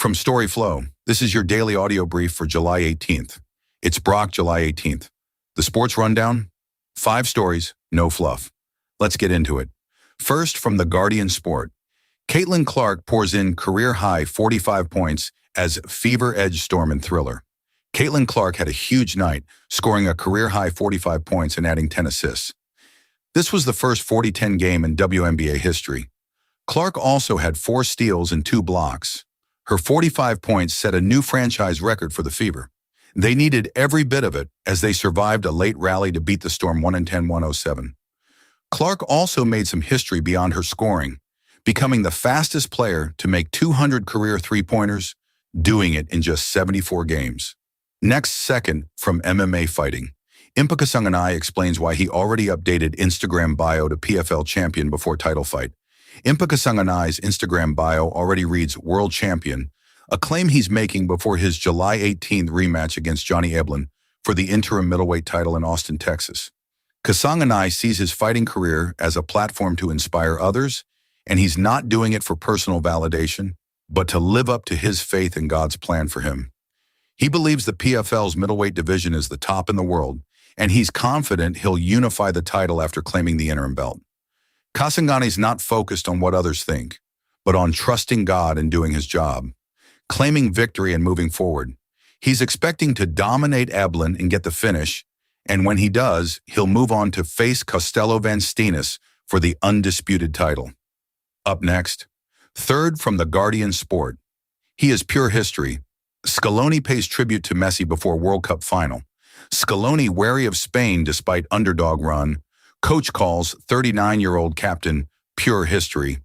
From storyflo, this is your daily audio brief for July 18th. It's Brock, July 18th. The sports rundown? 5 stories, no fluff. Let's get into it. First, from the Guardian Sport. Caitlin Clark pours in career-high 45 points as fever-edge storm and thriller. Caitlin Clark had a huge night, scoring a career-high 45 points and adding 10 assists. This was the first 40-10 game in WNBA history. Clark also had 4 steals and 2 blocks. Her 45 points set a new franchise record for the Fever. They needed every bit of it as they survived a late rally to beat the Storm 110-107. Clark also made some history beyond her scoring, becoming the fastest player to make 200 career three-pointers, doing it in just 74 games. Next, second, from MMA fighting. Impa Kasanganay explains why he already updated Instagram bio to PFL champion before title fight. Impa Kasanganay's Instagram bio already reads World Champion, a claim he's making before his July 18th rematch against Johnny Eblen for the interim middleweight title in Austin, Texas. Kasanganay sees his fighting career as a platform to inspire others, and he's not doing it for personal validation, but to live up to his faith in God's plan for him. He believes the PFL's middleweight division is the top in the world, and he's confident he'll unify the title after claiming the interim belt. Kasanganay's not focused on what others think, but on trusting God and doing his job, claiming victory and moving forward. He's expecting to dominate Eblen and get the finish, and when he does, he'll move on to face Costello Van Steenis for the undisputed title. Up next, third from the Guardian Sport. He is pure history. Scaloni pays tribute to Messi before World Cup final. Scaloni wary of Spain despite underdog run. Coach calls 39-year-old captain pure history.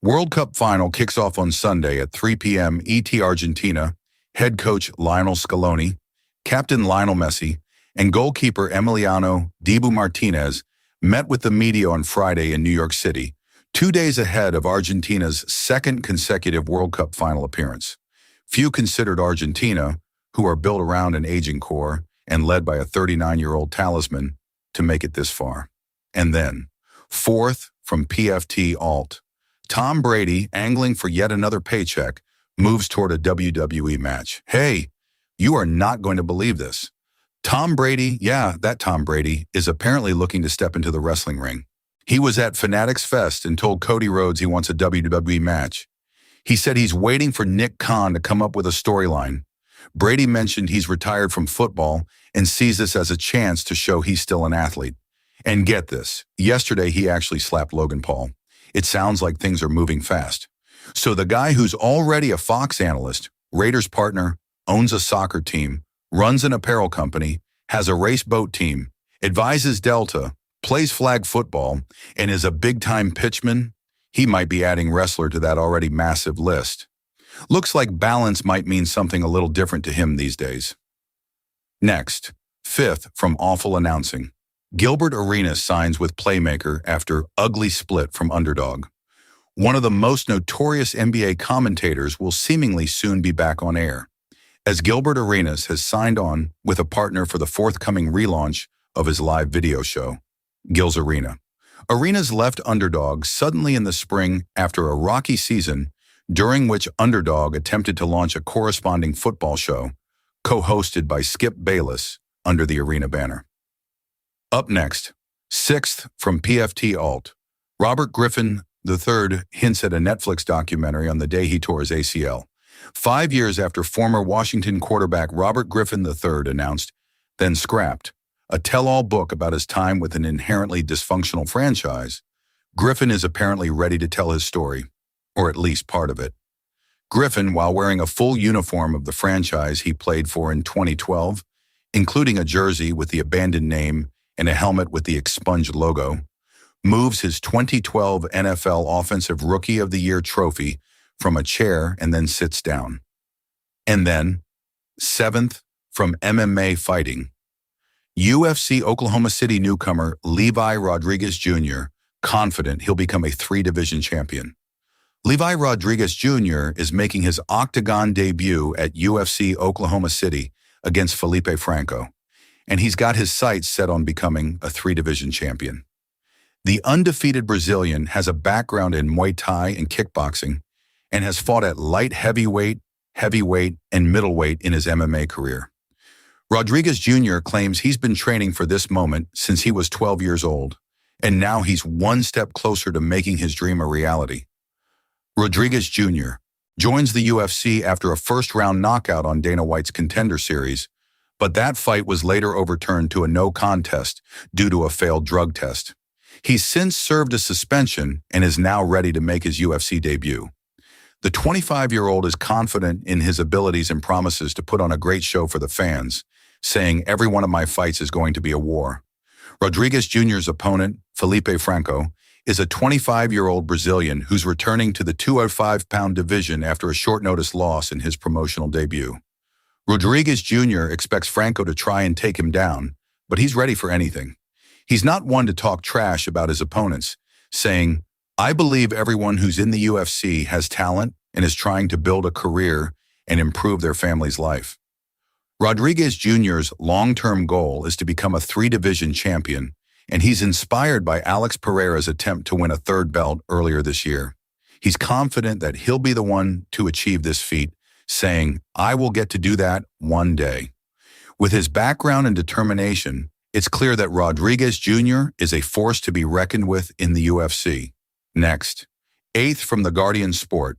World Cup final kicks off on Sunday at 3 p.m. ET Argentina. Head coach Lionel Scaloni, captain Lionel Messi, and goalkeeper Emiliano Dibu Martinez met with the media on Friday in New York City, 2 days ahead of Argentina's second consecutive World Cup final appearance. Few considered Argentina, who are built around an aging core and led by a 39-year-old talisman, to make it this far. And then, fourth from PFT Alt. Tom Brady, angling for yet another paycheck, moves toward a WWE match. Hey, you are not going to believe this. Tom Brady, that Tom Brady, is apparently looking to step into the wrestling ring. He was at Fanatics Fest and told Cody Rhodes he wants a WWE match. He said he's waiting for Nick Khan to come up with a storyline. Brady mentioned he's retired from football and sees this as a chance to show he's still an athlete. And get this, yesterday he actually slapped Logan Paul. It sounds like things are moving fast. So the guy who's already a Fox analyst, Raiders partner, owns a soccer team, runs an apparel company, has a race boat team, advises Delta, plays flag football, and is a big-time pitchman, he might be adding wrestler to that already massive list. Looks like balance might mean something a little different to him these days. Next, fifth from Awful Announcing. Gilbert Arenas signs with Playmaker after ugly split from Underdog. One of the most notorious NBA commentators will seemingly soon be back on air, as Gilbert Arenas has signed on with a partner for the forthcoming relaunch of his live video show, Gil's Arena. Arenas left Underdog suddenly in the spring after a rocky season during which Underdog attempted to launch a corresponding football show, co-hosted by Skip Bayless under the Arena banner. Up next, sixth from PFT Alt. Robert Griffin III hints at a Netflix documentary on the day he tore his ACL. 5 years after former Washington quarterback Robert Griffin III announced, then scrapped, a tell-all book about his time with an inherently dysfunctional franchise, Griffin is apparently ready to tell his story, or at least part of it. Griffin, while wearing a full uniform of the franchise he played for in 2012, including a jersey with the abandoned name and a helmet with the expunged logo, moves his 2012 NFL Offensive Rookie of the Year trophy from a chair and then sits down. And then, seventh from MMA fighting. UFC Oklahoma City newcomer Levi Rodriguez Jr., confident he'll become a 3-division champion. Levi Rodriguez Jr. is making his octagon debut at UFC Oklahoma City against Felipe Franco, and he's got his sights set on becoming a 3-division champion. The undefeated Brazilian has a background in Muay Thai and kickboxing, and has fought at light heavyweight, heavyweight, and middleweight in his MMA career. Rodriguez Jr. claims he's been training for this moment since he was 12 years old, and now he's one step closer to making his dream a reality. Rodriguez Jr. joins the UFC after a first-round knockout on Dana White's Contender Series, but that fight was later overturned to a no contest due to a failed drug test. He's since served a suspension and is now ready to make his UFC debut. The 25-year-old is confident in his abilities and promises to put on a great show for the fans, saying, "Every one of my fights is going to be a war." Rodriguez Jr.'s opponent, Felipe Franco, is a 25-year-old Brazilian who's returning to the 205-pound division after a short-notice loss in his promotional debut. Rodriguez Jr. expects Franco to try and take him down, but he's ready for anything. He's not one to talk trash about his opponents, saying, "I believe everyone who's in the UFC has talent and is trying to build a career and improve their family's life." Rodriguez Jr.'s long-term goal is to become a three-division champion, and he's inspired by Alex Pereira's attempt to win a third belt earlier this year. He's confident that he'll be the one to achieve this feat, saying, "I will get to do that one day." With his background and determination, it's clear that Rodriguez Jr. is a force to be reckoned with in the UFC. Next, eighth from the Guardian Sport.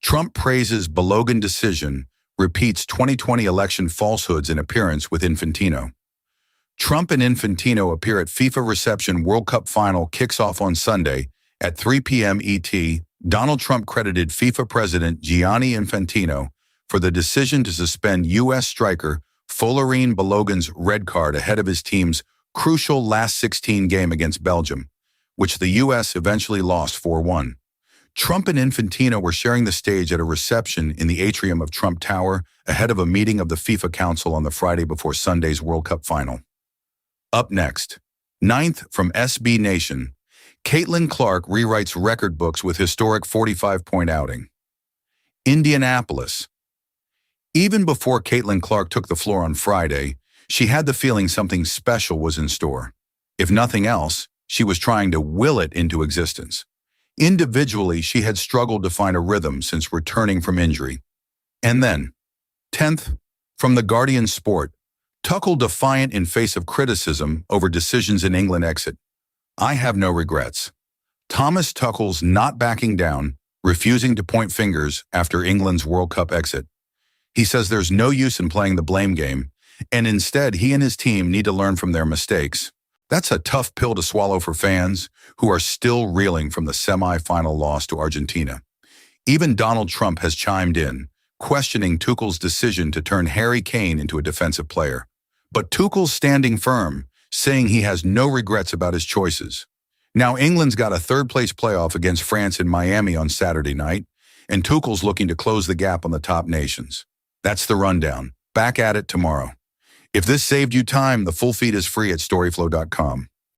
Trump praises Balogun decision, repeats 2020 election falsehoods in appearance with Infantino. Trump and Infantino appear at FIFA reception World Cup final kicks off on Sunday at 3 p.m. ET. Donald Trump credited FIFA President Gianni Infantino for the decision to suspend U.S. striker Folarin Balogun's red card ahead of his team's crucial last 16 game against Belgium, which the U.S. eventually lost 4-1. Trump and Infantino were sharing the stage at a reception in the atrium of Trump Tower ahead of a meeting of the FIFA Council on the Friday before Sunday's World Cup final. Up next, ninth from SB Nation, Caitlin Clark rewrites record books with historic 45-point outing. Indianapolis. Even before Caitlin Clark took the floor on Friday, she had the feeling something special was in store. If nothing else, she was trying to will it into existence. Individually, she had struggled to find a rhythm since returning from injury. And then, 10th, from the Guardian Sport, Tuchel defiant in face of criticism over decisions in England exit. "I have no regrets." Thomas Tuchel's not backing down, refusing to point fingers after England's World Cup exit. He says there's no use in playing the blame game, and instead he and his team need to learn from their mistakes. That's a tough pill to swallow for fans who are still reeling from the semi-final loss to Argentina. Even Donald Trump has chimed in, questioning Tuchel's decision to turn Harry Kane into a defensive player. But Tuchel's standing firm, saying he has no regrets about his choices. Now England's got a third-place playoff against France in Miami on Saturday night, and Tuchel's looking to close the gap on the top nations. That's the rundown. Back at it tomorrow. If this saved you time, the full feed is free at storyflo.com.